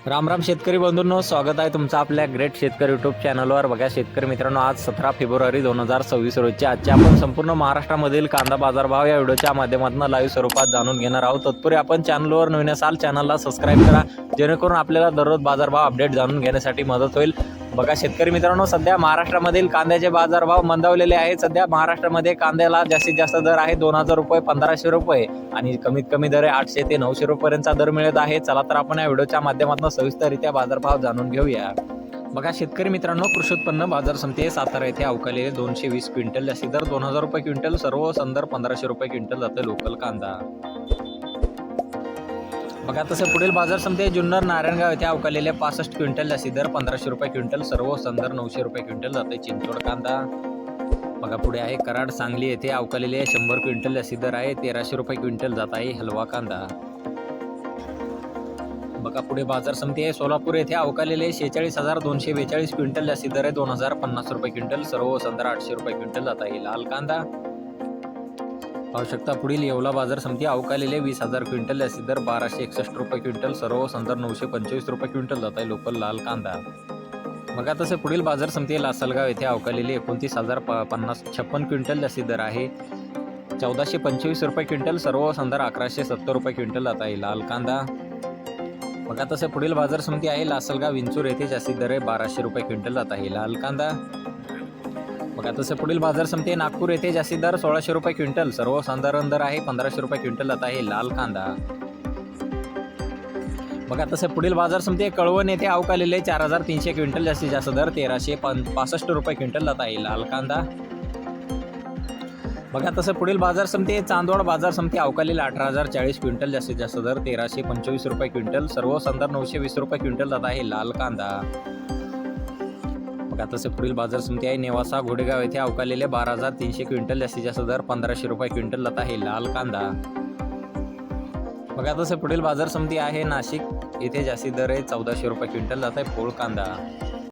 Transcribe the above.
राम राम शेतकरी बंधूंनो, स्वागत आहे तुमचं आपल्या ग्रेट शेतकरी यूट्यूब चॅनलवर। बघा शेतकरी मित्रांनो, आज 17 फेब्रुवारी 2026 रोजची आजची आपण संपूर्ण महाराष्ट्रामधील कांदा बाजारभाव या व्हिडिओच्या माध्यमातून लाईव्ह स्वरूपात जाणून घेणार आहोत। तत्पूर्वी आपण चॅनलवर नवीन असाल चॅनलला सबस्क्राईब करा, जेणेकरून आपल्याला दररोज बाजारभाव अपडेट जाणून घेण्यासाठी मदत होईल। बघा शेतकरी मित्रांनो, सध्या महाराष्ट्रामधील कांद्याचे बाजारभाव मंदावलेले आहेत। सध्या महाराष्ट्रामध्ये कांद्याला जास्तीत जास्त दर आहे 2000 रुपये, 1500 रुपये आणि कमीत कमी दर आहे 800 ते 900 रुपयांचा दर मिळत आहे। चला तर आपण या व्हिडिओच्या माध्यमातून सविस्तररित्या बाजारभाव जाणून घेऊया। बघा शेतकरी मित्रांनो, कृषी उत्पन्न बाजार समिती सातारा येथे अवकालेले 220 क्विंटल, जास्ती दर 2000 रुपये क्विंटल, सर्व संदर्भ 1500 रुपये क्विंटल जाते लोकल कांदा। बघा तसे पुढील बाजार समिती जुन्नर नारायणगाव येथे अवकालेले 65 क्विंटल, जास्ती दर 1500 रुपये क्विंटल, सर्व संदर्भ 900 रुपये क्विंटल जाते चिंचोड कांदा। बघा पुढे आहे कराड सांगली येथे अवकालेले 100 क्विंटल, जास्ती दर आहे 1300 रुपये क्विंटल जात आहे हलवा कांदा। बघा पुढे बाजार समिती आहे सोलापूर येथे अवकालेले 46242 क्विंटल, जास्ती दर आहे 2050 रुपये क्विंटल, सर्व संदर्भ 800 रुपये क्विंटल जात आहे लाल कांदा। आवश्यकता पुढील येवला बाजार समिती अवकालेले 20000 क्विंटल, जास्ती दर 1261 रुपये क्विंटल, सर्व संदर्भ 925 रुपये क्विंटल जात आहे लोकल लाल कांदा। बघा तसे पुढील बाजार समिती लासलगाव येथे अवकालेले 29056 क्विंटल, जास्ती दर आहे 1425 रुपये क्विंटल, सर्व संदर्भ 1170 रुपये क्विंटल जात आहे लाल कांदा। बघा तसे पुढील बाजार समिती आहे लासलगाव विंचूर येथे, जास्ती दर आहे 1200 रुपये क्विंटल जात आहे लाल कांदा। बघा तसे पुढील बाजार समिती नागपूर येथे, जास्ती दर 1600 रुपये क्विंटल, सर्व साधारण दर आहे 1500 रुपये क्विंटल जात आहे लाल कांदा। बघा तसे पुढील बाजार समिती कळवण येथे अवकालेले 4300 क्विंटल, जास्तीत जास्त दर 1365 रुपये क्विंटल जात आहे लाल कांदा। बघा तसे पुढील बाजार समिती चांदवड बाजार समिती अवकालेले 18040 क्विंटल, जास्तीत जास्त दर 1325 रुपये क्विंटल, सर्व संदर्भ 920 रुपये क्विंटल जात आहे लाल कांदा। बघा तसे पुढील बाजार समिती आहे नेवासा घोडेगाव येथे अवकालेले 12300 क्विंटल, जास्तीत जास्त दर 1500 रुपये क्विंटल जात आहे लाल कांदा। बघा तसे पुढील बाजार समिती आहे नाशिक येथे, जास्तीत दर आहे 1400 रुपये क्विंटल जात आहे पोळ कांदा।